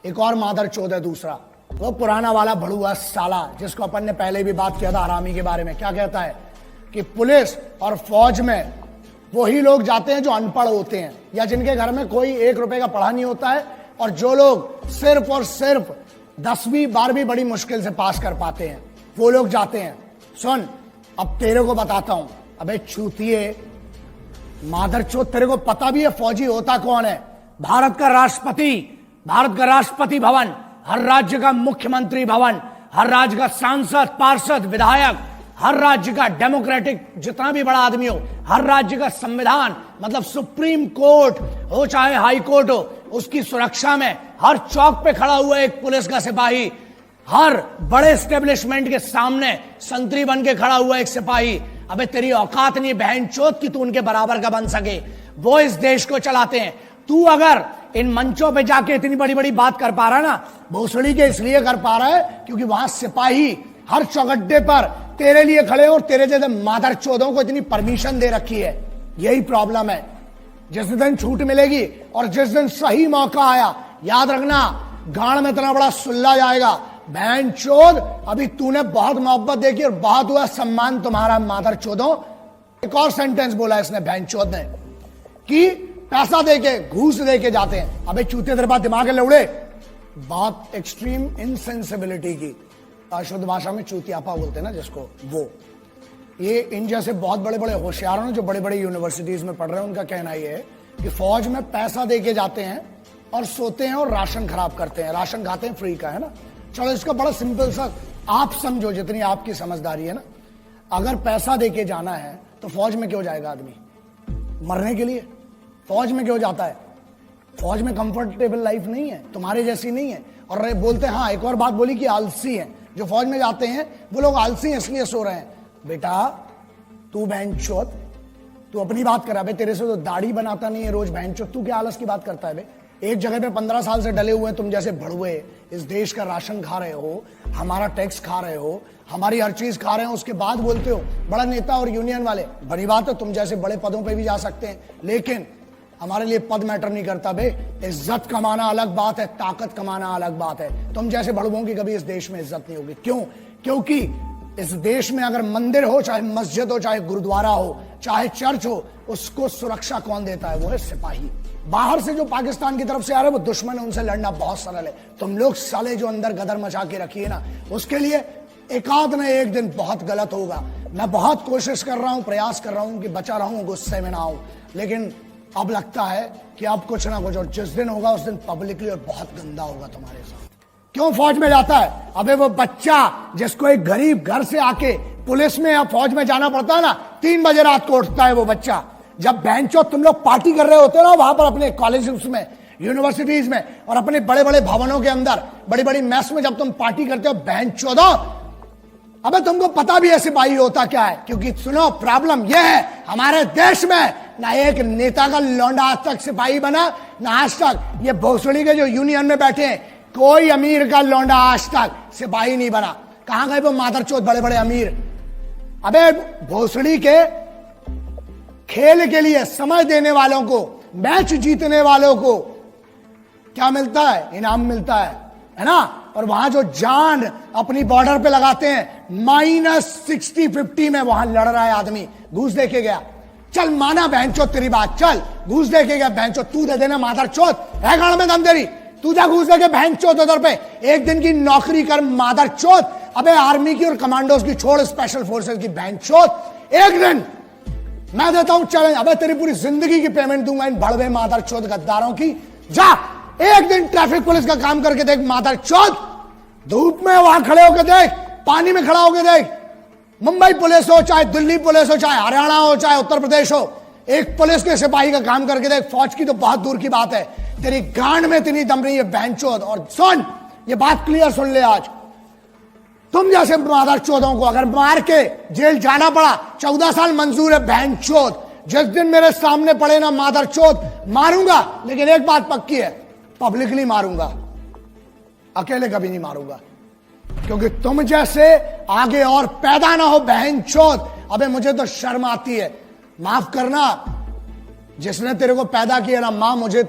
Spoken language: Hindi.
एक और मादर चौथ है दूसरा, वो पुराना वाला भड़ुआ साला जिसको अपन ने पहले भी बात किया था हरामी के बारे में। क्या कहता है कि पुलिस और फौज में वही लोग जाते हैं जो अनपढ़ होते हैं या जिनके घर में कोई 1 रुपए का पढ़ा नहीं होता है, और जो लोग सिर्फ और सिर्फ 10वीं 12वीं बड़ी मुश्किल से पास कर पाते हैं वो लोग जाते हैं। सुन, अब तेरे को बताता हूं, अबे चूतिए मादरचोद, तेरे को पता भी है फौजी होता कौन है? भारत का राष्ट्रपति, भारत का राष्ट्रपति भवन, हर राज्य का मुख्यमंत्री भवन, हर राज्य का सांसद, पार्षद, विधायक, हर राज्य का डेमोक्रेटिक जितना भी बड़ा आदमी हो, हर राज्य का संविधान मतलब सुप्रीम कोर्ट हो चाहे हाई कोर्ट हो, उसकी सुरक्षा में हर चौक पे खड़ा हुआ एक पुलिस का सिपाही, हर बड़े एस्टेब्लिशमेंट के सामने संतरी बन के खड़ा हुआ एक सिपाही। अबे तेरी औकात नहीं बहनचोद कि तू उनके बराबर का बन सके। वो इस देश को चलाते हैं। तू अगर इन मंचों पे जाके इतनी बड़ी बड़ी बात कर पा रहा है ना, भोसड़ी के इसलिए कर पा रहा है क्योंकि वहां सिपाही हर चौगड्डे पर तेरे लिए खड़े और तेरे जैसे मादर चौधों को इतनी परमिशन दे रखी है। यही प्रॉब्लम है। जिस दिन छूट मिलेगी और जिस दिन सही मौका आया, याद रखना गांड में इतना बड़ा सुल्ला जाएगा। बहन चोद, अभी तूने बहुत मोहब्बत देखी और बहुत हुआ सम्मान तुम्हारा मादर चोदों। एक और सेंटेंस बोला इसने बहन चोद ने कि पैसा देके घूस देके जाते हैं। अबे चूते तेरे पास दिमाग है लौड़े? बहुत एक्सट्रीम इनसेंसिबिलिटी की, शुद्ध भाषा में चूतियापा बोलते हैं ना जिसको, वो ये इन जैसे बहुत बड़े बड़े होशियारों ने जो बड़े बड़े यूनिवर्सिटीज में पढ़ रहे हैं उनका कहना ये है कि फौज में पैसा देके जाते हैं और सोते हैं और राशन खराब करते हैं, राशन खाते हैं फ्री का, है ना। चलो इसका बड़ा सिंपल सा आप समझो, जितनी आपकी समझदारी है ना, अगर पैसा देके जाना है तो फौज में क्यों जाएगा आदमी? मरने के लिए। फौज में क्यों जाता है? फौज में कंफर्टेबल लाइफ नहीं है, तुम्हारे जैसी नहीं है। और बोलते हैं, हाँ एक और बात बोली कि आलसी है जो फौज में जाते हैं, वो लोग आलसी हैं इसलिए सो रहे हैं। बेटा तू बहनचोद, तू अपनी बात करा बे, तेरे से तो दाढ़ी बनाता नहीं है रोज बहनचोद, तू क्या आलस की बात करता है बे? एक जगह पे 15 साल से डले हुए हैं तुम जैसे भड़ुए, इस देश का राशन खा रहे हो, हमारा टैक्स खा रहे हो, हमारी हर चीज खा रहे हो, उसके बाद बोलते हो बड़ा नेता और यूनियन वाले। बड़ी बात है, तुम जैसे बड़े पदों पे भी जा सकते हैं, लेकिन हमारे लिए पद मैटर नहीं करता बे। इज्जत कमाना अलग बात है, ताकत कमाना अलग बात है। तुम जैसे भड़ुओं की कभी इस देश में इज्जत नहीं होगी। क्यों? क्योंकि इस देश में अगर मंदिर हो, चाहे मस्जिद हो, चाहे गुरुद्वारा हो, चाहे चर्च हो, उसको सुरक्षा कौन देता है? वो है सिपाही। बाहर से जो पाकिस्तान की तरफ से आ रहे हैं वो दुश्मन है, उनसे लड़ना बहुत सरल है। तुम लोग साले जो अंदर गदर मचा के रखिए ना, उसके लिए एकाध न एक दिन बहुत गलत होगा। मैं बहुत कोशिश कर रहा हूं, प्रयास कर रहा हूं कि बचा रहूं, गुस्से में ना आऊं, लेकिन अब लगता है कि अब कुछ ना कुछ, और जिस दिन होगा उस दिन पब्लिकली और बहुत गंदा होगा तुम्हारे साथ। क्यों फौज में जाता है? अबे वो बच्चा जिसको एक गरीब घर से आके पुलिस में या फौज में जाना पड़ता है ना, 3 बजे रात को उठता है वो बच्चा। जब बेंचो तुम लोग पार्टी कर रहे होते हो ना वहां पर अपने कॉलेज में, यूनिवर्सिटीज में और अपने बड़े बड़े भवनों के अंदर, बड़ी बड़ी मेस में जब तुम पार्टी करते हो बेंचो दो, अबे तुमको पता भी है सिपाही होता क्या है? क्योंकि सुनो प्रॉब्लम यह है, हमारे देश में ना एक नेता का लौंडा आज तक सिपाही बना, ना आज तक ये भोसड़ी के जो यूनियन में बैठे हैं कोई अमीर का लौंडा आज तक सिपाही नहीं बना। कहां गए वो मादरचोद बड़े बड़े अमीर? अबे भोसड़ी के खेल के लिए समय देने वालों को, मैच जीतने वालों को क्या मिलता है? इनाम मिलता है ना। और वहां जो जान अपनी बॉर्डर पे लगाते हैं, -60-50 में वहां लड़ रहा है आदमी, घूस देके गया। चल माना बहनचोद तेरी बात, चल घूस देके गया बहनचोद, तू दे देना मादरचोद, है गांड में दम तेरी, तू जा घूस देके बहनचोद उधर पे, एक दिन की नौकरी कर मादरचोद। अबे आर्मी की और कमांडोज की छोड़, स्पेशल फोर्सेज की बहनचोद, एक दिन मैं देता हूं चैलेंज, अबे तेरी पूरी जिंदगी की पेमेंट दूंगा इन बड़वे मादरचोद गद्दारों की। जा एक दिन ट्रैफिक पुलिस का काम करके देख मादरचोद, धूप में वहां खड़े होकर देख, पानी में खड़ा होकर देख, मुंबई पुलिस हो, चाहे दिल्ली पुलिस हो, चाहे हरियाणा हो, चाहे उत्तर प्रदेश हो, एक पुलिस के सिपाही का काम करके देख। फौज की तो बहुत दूर की बात है, तेरी गांड में इतनी दम नहीं है बहनचोद। और सुन, ये बात क्लियर सुन ले, आज तुम जैसे मादरचोदों को अगर मार के जेल जाना पड़ा, 14 साल मंजूर है बहनचोद। जिस दिन मेरे सामने पड़े ना मादरचोद, मारूंगा, लेकिन एक बात पक्की है, पब्लिकली मारूंगा, अकेले कभी नहीं मारूंगा, क्योंकि तुम जैसे आगे और पैदा ना हो बहनचोद। अबे मुझे तो शर्म आती है, माफ करना, जिसने तेरे को पैदा किया ना मां, मुझे